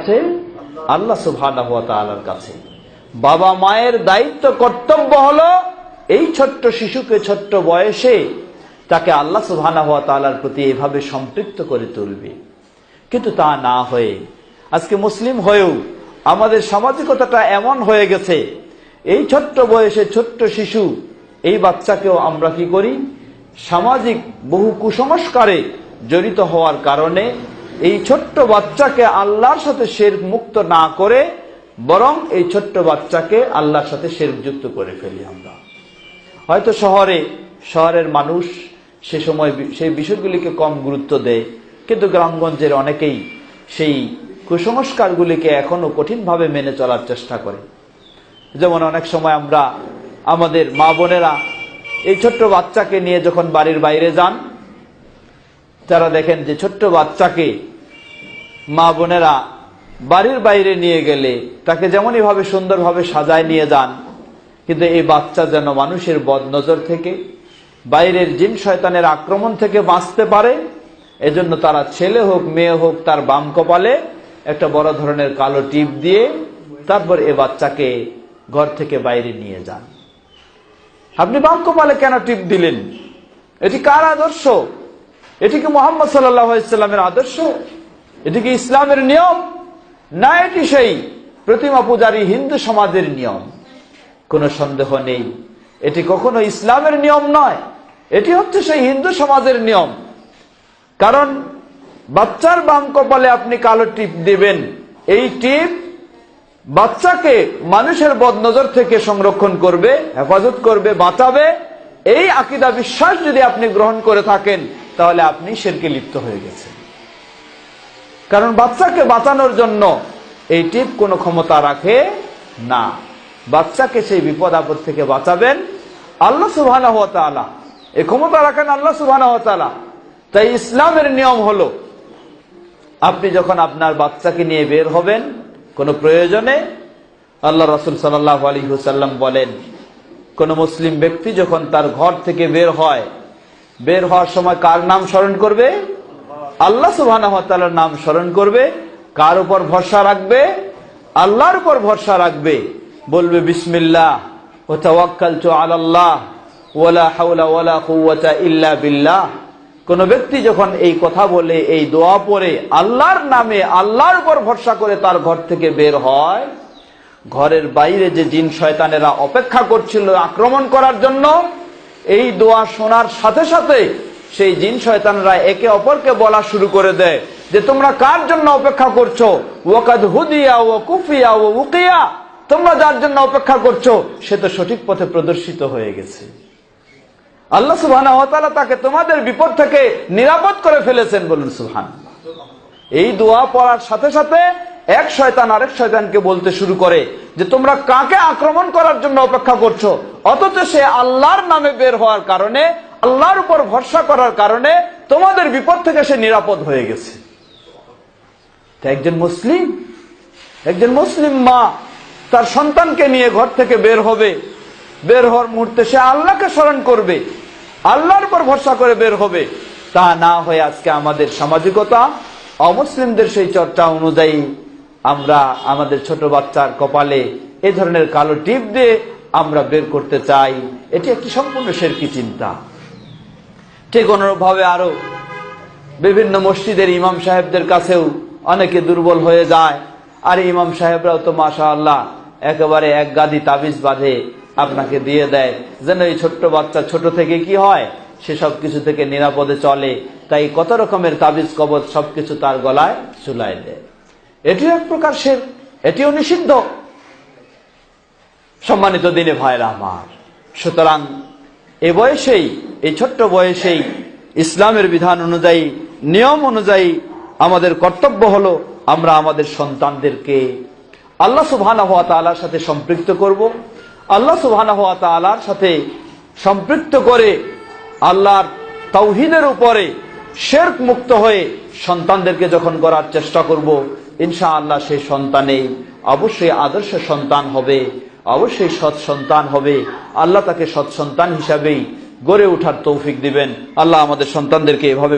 কাছে? আল্লাহ সুবহানাহু ওয়া তাআলার কাছে। বাবা মায়ের দায়িত্ব কর্তব্য হলো এই ছোট্ট শিশুকে ছোট্ট বয়সে তাকে আল্লাহ সুবহানাহু ওয়া তাআলার প্রতি এভাবে সম্পৃক্ত করে তুলবে। কিন্তু তা না হয়ে আজকে মুসলিম হয়েও আমাদের সামাজিকতাটা এমন হয়ে গেছে, এই ছোট্ট বয়সে ছোট্ট শিশু এই বাচ্চাকেও আমরা কি করি, সামাজিক বহু কুসংস্কারে জড়িত হওয়ার কারণে এই ছোট্ট বাচ্চাকে আল্লাহর সাথে শিরক মুক্ত না করে বরং এই ছোট্ট বাচ্চাকে আল্লাহর সাথে শিরক যুক্ত করে ফেলি আমরা। হয়তো শহরের মানুষ সে সময় সেই বিষয়গুলিকে কম গুরুত্ব দেয়, কিন্তু গ্রামগঞ্জের অনেকেই সেই কুসংস্কারগুলিকে এখনো কঠিনভাবে মেনে চলার চেষ্টা করে। যেমন অনেক সময় আমরা আমাদের মা বোনেরা এই ছোট্ট বাচ্চাকে নিয়ে যখন বাড়ির বাইরে যান, তারা দেখেন যে ছোট্ট বাচ্চাকে মা বোনেরা বাড়ির বাইরে নিয়ে গেলে তাকে যেমনই ভাবে সুন্দরভাবে সাজায় নিয়ে যান, কিন্তু এই বাচ্চা যেন মানুষের বদনজর থেকে, বাইরের জিন শয়তানের আক্রমণ থেকে বাঁচতে পারে, এজন্য তারা ছেলে হোক মেয়ে হোক তার বাম কপালে একটা বড় ধরনের কালো টিপ দিয়ে তারপর এ বাচ্চাকে ঘর থেকে বাইরে নিয়ে যান। আপনি বাম কপালে কেন টিপ দিলেন? এটি কার আদর্শ? এটি কি মুহাম্মদ সাল্লাল্লাহু আলাইহি ওয়াসাল্লামের আদর্শ? এটি কি ইসলামের নিয়ম? না, এটি সেই প্রতিমা পূজারী হিন্দু সমাজের নিয়ম। কোনো সন্দেহ নেই, এটি কখনো ইসলামের নিয়ম নয়, এটি হচ্ছে সেই হিন্দু সমাজের নিয়ম। কারণ বাচ্চার বাম কপালে আপনি কালো টিপ দিবেন, এই টিপ বাচ্চাকে মানুষের বদনজর থেকে সংরক্ষণ করবে, হেফাজত করবে, বাঁচাবে। এই আকীদা বিশ্বাস যদি আপনি গ্রহণ করে থাকেন তাহলে আপনি শিরকে লিপ্ত হয়ে গেছেন। কারণ বাচ্চাকে বাঁচানোর জন্য এই টিপ কোনো ক্ষমতা রাখে না। বাচ্চাকে সেই বিপদ আপদ থেকে বাঁচাবেন আল্লাহ সুবহানাহু ওয়া তাআলা, এই ক্ষমতা রাখেন আল্লাহ সুবহানাহু ওয়া তাআলা। তাই ইসলামের নিয়ম হলো, আপনি যখন আপনার বাচ্চাকে নিয়ে বের হবেন কোনো প্রয়োজনে, আল্লাহ রাসূল সাল্লাল্লাহু আলাইহি ওয়াসাল্লাম বলেন, কোন মুসলিম ব্যক্তি যখন তার ঘর থেকে বের হয়, বের হওয়ার সময় কার নাম স্মরণ করবে? আল্লাহ সুবহানাহু ওয়া তাআলার নাম স্মরণ করবে। কার উপর ভরসা রাখবে? আল্লাহর উপর ভরসা রাখবে। বলবে বিসমিল্লাহ ওয়া তাওয়াক্কালতু আলাল্লাহ ওয়ালা হাওলা ওয়ালা কুওয়াতা ইল্লা বিল্লাহ। কোন ব্যক্তি যখন এই কথা বলে, এই দোয়া পড়ে, আল্লাহর নামে আল্লাহর উপর ভরসা করে তার ঘর থেকে বের হয়, ঘরের বাইরে যে জিন শয়তানেরা অপেক্ষা করছিল আক্রমণ করার জন্য, এই দোয়া শোনার সাথে সাথে সেই জিন শয়তানরা একে অপরকে বলা শুরু করে দেয় যে তোমরা কার জন্য অপেক্ষা করছো? ওয়াকাদ হুদিয়া ওয়া কুফিয়া ওয়া উকিয়া, তোমরা যার জন্য অপেক্ষা করছো সে তো সঠিক পথে প্রদর্শিত হয়ে গেছে। আল্লাহ সুবহানাহু ওয়া তাআলা তাকে তোমাদের বিপদ থেকে নিরাপদ করে ফেলেছেন। বলুন সুবহানাল্লাহ। এই দোয়া পড়ার সাথে সাথে এক শয়তান আরেক শয়তানকে বলতে শুরু করে যে তোমরা কাকে আক্রমণ করার জন্য অপেক্ষা করছো? অথচ সে আল্লাহর নামে বের হওয়ার কারণে, আল্লাহর উপর ভরসা করার কারণে তোমাদের বিপদ থেকে সে নিরাপদ হয়ে গেছে। একজন মুসলিম মা তার সন্তানকে নিয়ে ঘর থেকে বের হবে, বের হওয়ার মুহূর্তে সে আল্লাহকে স্মরণ করবে, আল্লাহর উপর ভরসা করে বের হবে। তা না হয়ে আজকে আমাদের সামাজিকতা, অমুসলিমদের সেই চর্চা অনুযায়ী আমরা আমাদের ছোট বাচ্চার কপালে এই ধরনের কালো টিপ দিয়ে আমরা বের করতে চাই। এটি একটি সম্পূর্ণ শিরকি চিন্তা। ঠিক অনুরূপভাবে আরো বিভিন্ন মসজিদের ইমাম সাহেবদের কাছেও অনেকে দুর্বল হয়ে যায়। আর ইমাম সাহেবরাও তো মাশাআল্লাহ একেবারে এক গাদি তাবিজ বাঁধে আপনাকে দিয়ে দেয়, যেন এই ছোট্ট বাচ্চা ছোট থেকে কি হয়, সে সব কিছু থেকে নিরাপদে চলে। তাই কত রকমের তাবিজ কবজ সবকিছু তার গলায় ঝুলাই দেয়। এটিও এক প্রকার শিরক, এটিও নিষিদ্ধ। সম্মানিত দিনে ভাইরা আমার, সুতরাং এ বয়সেই, এই ছোট্ট বয়সেই ইসলামের বিধান অনুযায়ী, নিয়ম অনুযায়ী আমাদের কর্তব্য হলো আমরা আমাদের সন্তানদেরকে আল্লাহ সুবহানাহু ওয়া তাআলার সাথে সম্পৃক্ত করব। আল্লাহ সুবহানাহু ওয়া তাআলার সাথে সম্পৃক্ত করে আল্লাহর তাওহীদের উপরে শিরক মুক্ত হয়ে সন্তানদেরকে যখন গড়ার চেষ্টা করব, ইনশাআল্লাহ সেই সন্তানেই অবশ্যই আদর্শ সন্তান হবে, অবশ্যই সৎ সন্তান হবে। আল্লাহ তাকে সৎ সন্তান হিসাবেই গড়ে ওঠার তৌফিক দিবেন। আল্লাহ আমাদের সন্তানদেরকে এভাবে